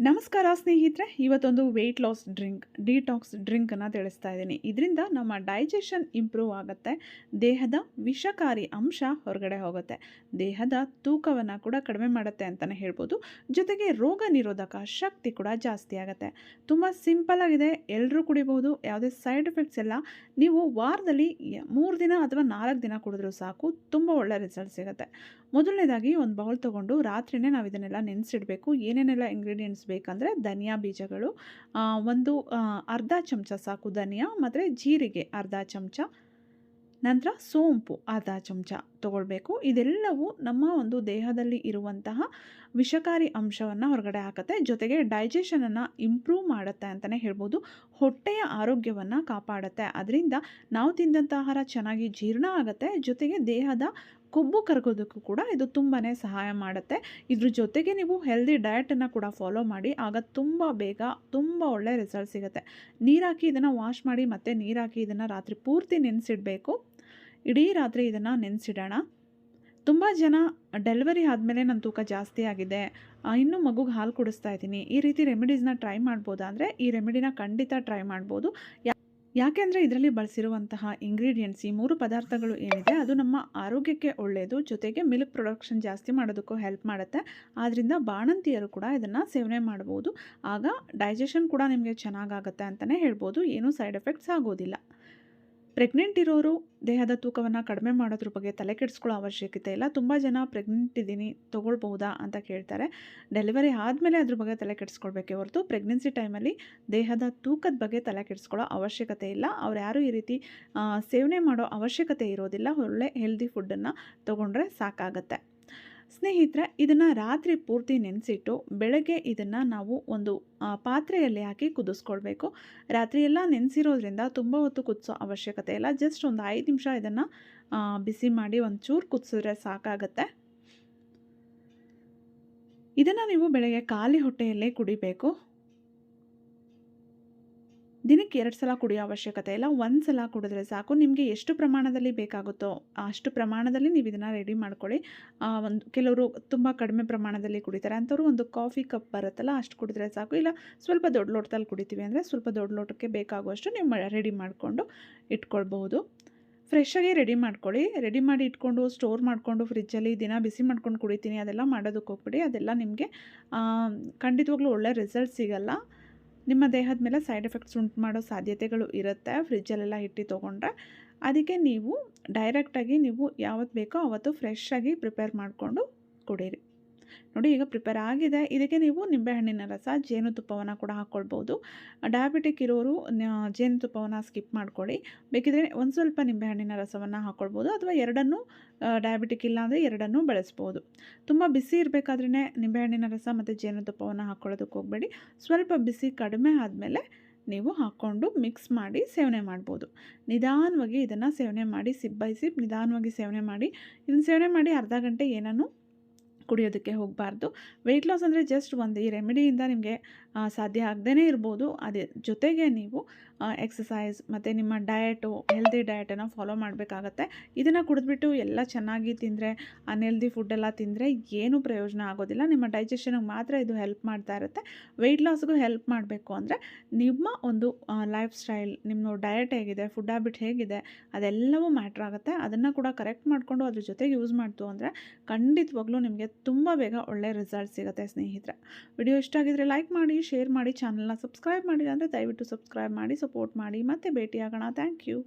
ನಮಸ್ಕಾರ ಸ್ನೇಹಿತರೆ, ಇವತ್ತೊಂದು ವೆಯ್ಟ್ ಲಾಸ್ ಡ್ರಿಂಕ್ ಡಿಟಾಕ್ಸ್ ಡ್ರಿಂಕನ್ನು ತಿಳಿಸ್ತಾ ಇದ್ದೀನಿ. ಇದರಿಂದ ನಮ್ಮ ಡೈಜೆಷನ್ ಇಂಪ್ರೂವ್ ಆಗುತ್ತೆ, ದೇಹದ ವಿಷಕಾರಿ ಅಂಶ ಹೊರಗಡೆ ಹೋಗುತ್ತೆ, ದೇಹದ ತೂಕವನ್ನು ಕೂಡ ಕಡಿಮೆ ಮಾಡುತ್ತೆ ಅಂತಲೇ ಹೇಳ್ಬೋದು. ಜೊತೆಗೆ ರೋಗ ನಿರೋಧಕ ಶಕ್ತಿ ಕೂಡ ಜಾಸ್ತಿ ಆಗುತ್ತೆ. ತುಂಬ ಸಿಂಪಲ್ ಆಗಿದೆ, ಎಲ್ಲರೂ ಕುಡಿಬಹುದು, ಯಾವುದೇ ಸೈಡ್ ಎಫೆಕ್ಟ್ಸ್ ಇಲ್ಲ. ನೀವು ವಾರದಲ್ಲಿ 3 ದಿನ ಅಥವಾ 4 ದಿನ ಕುಡಿದ್ರೂ ಸಾಕು, ತುಂಬ ಒಳ್ಳೆ ರಿಸಲ್ಟ್ ಸಿಗುತ್ತೆ. ಮೊದಲನೇದಾಗಿ ಒಂದು ಬೌಲ್ ತೊಗೊಂಡು ರಾತ್ರಿನೇ ನಾವು ಇದನ್ನೆಲ್ಲ ನೆನೆಸಿಡಬೇಕು. ಏನೇನೆಲ್ಲ ಇಂಗ್ರೀಡಿಯೆಂಟ್ಸ್ ಬೇಕಂದರೆ ಧನಿಯಾ ಬೀಜಗಳು ಒಂದು ಅರ್ಧ ಚಮಚ ಸಾಕು ಧನಿಯಾ, ಮತ್ತು ಜೀರಿಗೆ ಅರ್ಧ ಚಮಚ, ನಂತರ ಸೋಂಪು ಅರ್ಧ ಚಮಚ ತೊಗೊಳ್ಬೇಕು. ಇದೆಲ್ಲವೂ ನಮ್ಮ ಒಂದು ದೇಹದಲ್ಲಿ ಇರುವಂತಹ ವಿಷಕಾರಿ ಅಂಶವನ್ನು ಹೊರಗಡೆ ಹಾಕುತ್ತೆ, ಜೊತೆಗೆ ಡೈಜೆಷನನ್ನು ಇಂಪ್ರೂವ್ ಮಾಡುತ್ತೆ ಅಂತಲೇ ಹೇಳ್ಬೋದು. ಹೊಟ್ಟೆಯ ಆರೋಗ್ಯವನ್ನು ಕಾಪಾಡುತ್ತೆ. ಅದರಿಂದ ನಾವು ತಿಂದಂಥ ಆಹಾರ ಚೆನ್ನಾಗಿ ಜೀರ್ಣ ಆಗುತ್ತೆ, ಜೊತೆಗೆ ದೇಹದ ಕೊಬ್ಬು ಕರಗೋದಕ್ಕೂ ಕೂಡ ಇದು ತುಂಬಾ ಸಹಾಯ ಮಾಡುತ್ತೆ. ಇದ್ರ ಜೊತೆಗೆ ನೀವು ಹೆಲ್ದಿ ಡಯಟನ್ನು ಕೂಡ ಫಾಲೋ ಮಾಡಿ, ಆಗ ತುಂಬ ಬೇಗ ತುಂಬ ಒಳ್ಳೆ ರಿಸಲ್ಟ್ ಸಿಗುತ್ತೆ. ನೀರಾಕಿ ಇದನ್ನು ವಾಶ್ ಮಾಡಿ ಮತ್ತು ನೀರಾಕಿ ಇದನ್ನು ರಾತ್ರಿ ಪೂರ್ತಿ ನೆನೆಸಿಡಬೇಕು. ಇಡೀ ರಾತ್ರಿ ಇದನ್ನು ನೆನೆಸಿಡೋಣ. ತುಂಬ ಜನ ಡೆಲಿವರಿ ಆದಮೇಲೆ ನನ್ನ ತೂಕ ಜಾಸ್ತಿ ಆಗಿದೆ, ಇನ್ನೂ ಮಗುಗೆ ಹಾಲು ಕುಡಿಸ್ತಾ ಇದ್ದೀನಿ, ಈ ರೀತಿ ರೆಮಿಡೀಸ್ನ ಟ್ರೈ ಮಾಡ್ಬೋದಾ ಅಂದರೆ ಈ ರೆಮಿಡಿನ ಖಂಡಿತ ಟ್ರೈ ಮಾಡ್ಬೋದು. ಯಾಕೆಂದರೆ ಇದರಲ್ಲಿ ಬಳಸಿರುವಂತಹ ಇಂಗ್ರೀಡಿಯೆಂಟ್ಸ್, ಈ 3 ಪದಾರ್ಥಗಳು ಏನಿದೆ ಅದು ನಮ್ಮ ಆರೋಗ್ಯಕ್ಕೆ ಒಳ್ಳೆಯದು, ಜೊತೆಗೆ ಮಿಲ್ಕ್ ಪ್ರೊಡಕ್ಷನ್ ಜಾಸ್ತಿ ಮಾಡೋದಕ್ಕೂ ಹೆಲ್ಪ್ ಮಾಡುತ್ತೆ. ಆದ್ದರಿಂದ ಬಾಣಂತಿಯರು ಕೂಡ ಇದನ್ನು ಸೇವನೆ ಮಾಡ್ಬೋದು. ಆಗ ಡೈಜೆಷನ್ ಕೂಡ ನಿಮಗೆ ಚೆನ್ನಾಗಾಗುತ್ತೆ ಅಂತಲೇ ಹೇಳ್ಬೋದು, ಏನೂ ಸೈಡ್ ಎಫೆಕ್ಟ್ಸ್ ಆಗೋದಿಲ್ಲ. ಪ್ರೆಗ್ನೆಂಟ್ ಇರೋರು ದೇಹದ ತೂಕವನ್ನು ಕಡಿಮೆ ಮಾಡೋದ್ರ ಬಗ್ಗೆ ತಲೆ ಕೆಡಿಸ್ಕೊಳ್ಳೋ ಅವಶ್ಯಕತೆ ಇಲ್ಲ. ತುಂಬ ಜನ ಪ್ರೆಗ್ನೆಂಟ್ ಇದ್ದೀನಿ ತೊಗೊಳ್ಬಹುದಾ ಅಂತ ಕೇಳ್ತಾರೆ. ಡೆಲಿವರಿ ಆದಮೇಲೆ ಅದ್ರ ಬಗ್ಗೆ ತಲೆ ಕೆಡಿಸ್ಕೊಳ್ಬೇಕೇ ಹೊರತು ಪ್ರೆಗ್ನೆನ್ಸಿ ಟೈಮಲ್ಲಿ ದೇಹದ ತೂಕದ ಬಗ್ಗೆ ತಲೆ ಕೆಡಿಸ್ಕೊಳ್ಳೋ ಅವಶ್ಯಕತೆ ಇಲ್ಲ. ಅವ್ರು ಯಾರೂ ಈ ರೀತಿ ಸೇವನೆ ಮಾಡೋ ಅವಶ್ಯಕತೆ ಇರೋದಿಲ್ಲ. ಒಳ್ಳೆ ಹೆಲ್ದಿ ಫುಡ್ಡನ್ನು ತೊಗೊಂಡ್ರೆ ಸಾಕಾಗತ್ತೆ. ಸ್ನೇಹಿತರೆ, ಇದನ್ನು ರಾತ್ರಿ ಪೂರ್ತಿ ನೆನೆಸಿಟ್ಟು ಬೆಳಗ್ಗೆ ಇದನ್ನು ನಾವು ಒಂದು ಪಾತ್ರೆಯಲ್ಲಿ ಹಾಕಿ ಕುದಿಸ್ಕೊಳ್ಬೇಕು. ರಾತ್ರಿ ಎಲ್ಲ ನೆನೆಸಿರೋದ್ರಿಂದ ತುಂಬ ಹೊತ್ತು ಕುದಿಸೋ ಅವಶ್ಯಕತೆ ಇಲ್ಲ. ಜಸ್ಟ್ ಒಂದು 5 ನಿಮಿಷ ಇದನ್ನು ಬಿಸಿ ಮಾಡಿ ಒಂಚೂರು ಕುದಿಸಿದ್ರೆ ಸಾಕಾಗತ್ತೆ. ಇದನ್ನು ನೀವು ಬೆಳಗ್ಗೆ ಖಾಲಿ ಹೊಟ್ಟೆಯಲ್ಲೇ ಕುಡಿಬೇಕು. ದಿನಕ್ಕೆ 2 ಸಲ ಕುಡಿಯೋ ಅವಶ್ಯಕತೆ ಇಲ್ಲ, 1 ಸಲ ಕುಡಿದ್ರೆ ಸಾಕು. ನಿಮಗೆ ಎಷ್ಟು ಪ್ರಮಾಣದಲ್ಲಿ ಬೇಕಾಗುತ್ತೋ ಅಷ್ಟು ಪ್ರಮಾಣದಲ್ಲಿ ನೀವು ಇದನ್ನು ರೆಡಿ ಮಾಡ್ಕೊಳ್ಳಿ. ಕೆಲವರು ತುಂಬ ಕಡಿಮೆ ಪ್ರಮಾಣದಲ್ಲಿ ಕುಡಿತಾರೆ, ಅಂಥವ್ರು ಒಂದು ಕಾಫಿ ಕಪ್ ಬರುತ್ತಲ್ಲ ಅಷ್ಟು ಕುಡಿದ್ರೆ ಸಾಕು. ಇಲ್ಲ ಸ್ವಲ್ಪ ದೊಡ್ಡ ಲೋಟದಲ್ಲಿ ಕುಡಿತೀವಿ ಅಂದರೆ ಸ್ವಲ್ಪ ದೊಡ್ಡ ಲೋಟಕ್ಕೆ ಬೇಕಾಗುವಷ್ಟು ನೀವು ರೆಡಿ ಮಾಡಿಕೊಂಡು ಇಟ್ಕೊಳ್ಬಹುದು. ಫ್ರೆಶ್ಶಾಗಿ ರೆಡಿ ಮಾಡ್ಕೊಳ್ಳಿ. ರೆಡಿ ಮಾಡಿ ಇಟ್ಕೊಂಡು ಸ್ಟೋರ್ ಮಾಡಿಕೊಂಡು ಫ್ರಿಜ್ಜಲ್ಲಿ ದಿನ ಬಿಸಿ ಮಾಡ್ಕೊಂಡು ಕುಡಿತೀನಿ ಅದೆಲ್ಲ ಮಾಡೋದಕ್ಕೆ ಹೋಗ್ಬಿಡಿ. ಅದೆಲ್ಲ ನಿಮಗೆ ಖಂಡಿತವಾಗ್ಲೂ ಒಳ್ಳೆ ರಿಸಲ್ಟ್ ಸಿಗಲ್ಲ. ನಿಮ್ಮ ದೇಹದ ಮೇಲೆ ಸೈಡ್ ಎಫೆಕ್ಟ್ಸ್ ಉಂಟು ಮಾಡೋ ಸಾಧ್ಯತೆಗಳು ಇರುತ್ತೆ ಫ್ರಿಜ್ಜಲ್ಲೆಲ್ಲ ಇಟ್ಟು ತೊಗೊಂಡ್ರೆ. ಅದಕ್ಕೆ ನೀವು ಡೈರೆಕ್ಟಾಗಿ ನೀವು ಯಾವತ್ತು ಬೇಕೋ ಆವತ್ತು ಫ್ರೆಶ್ಶಾಗಿ ಪ್ರಿಪೇರ್ ಮಾಡಿಕೊಂಡು ಕುಡೀರಿ. ನೋಡಿ, ಈಗ ಪ್ರಿಪೇರ್ ಆಗಿದೆ. ಇದಕ್ಕೆ ನೀವು ನಿಂಬೆಹಣ್ಣಿನ ರಸ, ಜೇನುತುಪ್ಪವನ್ನು ಕೂಡ ಹಾಕ್ಕೊಳ್ಬೋದು. ಡಯಾಬಿಟಿಕ್ ಇರೋರು ಜೇನುತುಪ್ಪವನ್ನು ಸ್ಕಿಪ್ ಮಾಡ್ಕೊಳ್ಳಿ. ಬೇಕಿದ್ರೆ ಒಂದು ಸ್ವಲ್ಪ ನಿಂಬೆಹಣ್ಣಿನ ರಸವನ್ನು ಹಾಕ್ಕೊಳ್ಬೋದು, ಅಥವಾ ಎರಡನ್ನೂ, ಡಯಾಬಿಟಿಕ್ ಇಲ್ಲ ಅಂದರೆ ಎರಡನ್ನೂ ಬಳಸ್ಬೋದು. ತುಂಬ ಬಿಸಿ ಇರಬೇಕಾದ್ರೇ ನಿಂಬೆಹಣ್ಣಿನ ರಸ ಮತ್ತು ಜೇನುತುಪ್ಪವನ್ನು ಹಾಕ್ಕೊಳ್ಳೋದಕ್ಕೆ ಹೋಗಬೇಡಿ. ಸ್ವಲ್ಪ ಬಿಸಿ ಕಡಿಮೆ ಆದಮೇಲೆ ನೀವು ಹಾಕ್ಕೊಂಡು ಮಿಕ್ಸ್ ಮಾಡಿ ಸೇವನೆ ಮಾಡ್ಬೋದು. ನಿಧಾನವಾಗಿ ಇದನ್ನು ಸೇವನೆ ಮಾಡಿ, ಸಿಪ್ ಬೈ ಸಿಪ್ ನಿಧಾನವಾಗಿ ಸೇವನೆ ಮಾಡಿ. ಇದನ್ನು ಸೇವನೆ ಮಾಡಿ ಅರ್ಧ ಗಂಟೆ ಏನನ್ನೂ ಕುಡಿಯೋದಕ್ಕೆ ಹೋಗಬಾರ್ದು. ವೆಯ್ಟ್ ಲಾಸ್ ಅಂದರೆ ಜಸ್ಟ್ ಒಂದು ಈ ರೆಮಿಡಿಯಿಂದ ನಿಮಗೆ ಸಾಧ್ಯ ಆಗದೇ ಇರ್ಬೋದು. ಅದೇ ಜೊತೆಗೆ ನೀವು ಎಕ್ಸಸೈಸ್ ಮತ್ತು ನಿಮ್ಮ ಡಯಟು, ಹೆಲ್ದಿ ಡಯಟನ್ನು ಫಾಲೋ ಮಾಡಬೇಕಾಗತ್ತೆ. ಇದನ್ನು ಕುಡಿದ್ಬಿಟ್ಟು ಎಲ್ಲ ಚೆನ್ನಾಗಿ ತಿಂದರೆ, ಅನ್ಹೆಲ್ದಿ ಫುಡ್ಡೆಲ್ಲ ತಿಂದರೆ ಏನೂ ಪ್ರಯೋಜನ ಆಗೋದಿಲ್ಲ. ನಿಮ್ಮ ಡೈಜೆಷನ್ಗೆ ಮಾತ್ರ ಇದು ಹೆಲ್ಪ್ ಮಾಡ್ತಾ ಇರುತ್ತೆ. ವೆಯ್ಟ್ ಲಾಸ್ಗೂ ಹೆಲ್ಪ್ ಮಾಡಬೇಕು ಅಂದರೆ ನಿಮ್ಮ ಒಂದು ಲೈಫ್ ಸ್ಟೈಲ್, ನಿಮ್ಮ ಡಯಟ್ ಹೇಗಿದೆ, ಫುಡ್ ಹ್ಯಾಬಿಟ್ ಹೇಗಿದೆ ಅದೆಲ್ಲವೂ ಮ್ಯಾಟ್ರ್ ಆಗುತ್ತೆ. ಅದನ್ನು ಕೂಡ ಕರೆಕ್ಟ್ ಮಾಡಿಕೊಂಡು ಅದ್ರ ಜೊತೆಗೆ ಯೂಸ್ ಮಾಡ್ತು ಅಂದರೆ ಖಂಡಿತವಾಗ್ಲೂ ನಿಮಗೆ ತುಂಬ ಬೇಗ ಒಳ್ಳೆ ರಿಸಲ್ಟ್ ಸಿಗುತ್ತೆ. ಸ್ನೇಹಿತರೆ, ವಿಡಿಯೋ ಇಷ್ಟ ಆಗಿದರೆ ಲೈಕ್ ಮಾಡಿ, ಶೇರ್ ಮಾಡಿ, ಚಾನಲ್ನ ಸಬ್ಸ್ಕ್ರೈಬ್ ಮಾಡಿಲ್ಲ ಅಂದರೆ ದಯವಿಟ್ಟು ಸಬ್ಸ್ಕ್ರೈಬ್ ಮಾಡಿ ಸಪೋರ್ಟ್ ಮಾಡಿ. ಮತ್ತೆ ಭೇಟಿಯಾಗೋಣ. Thank you.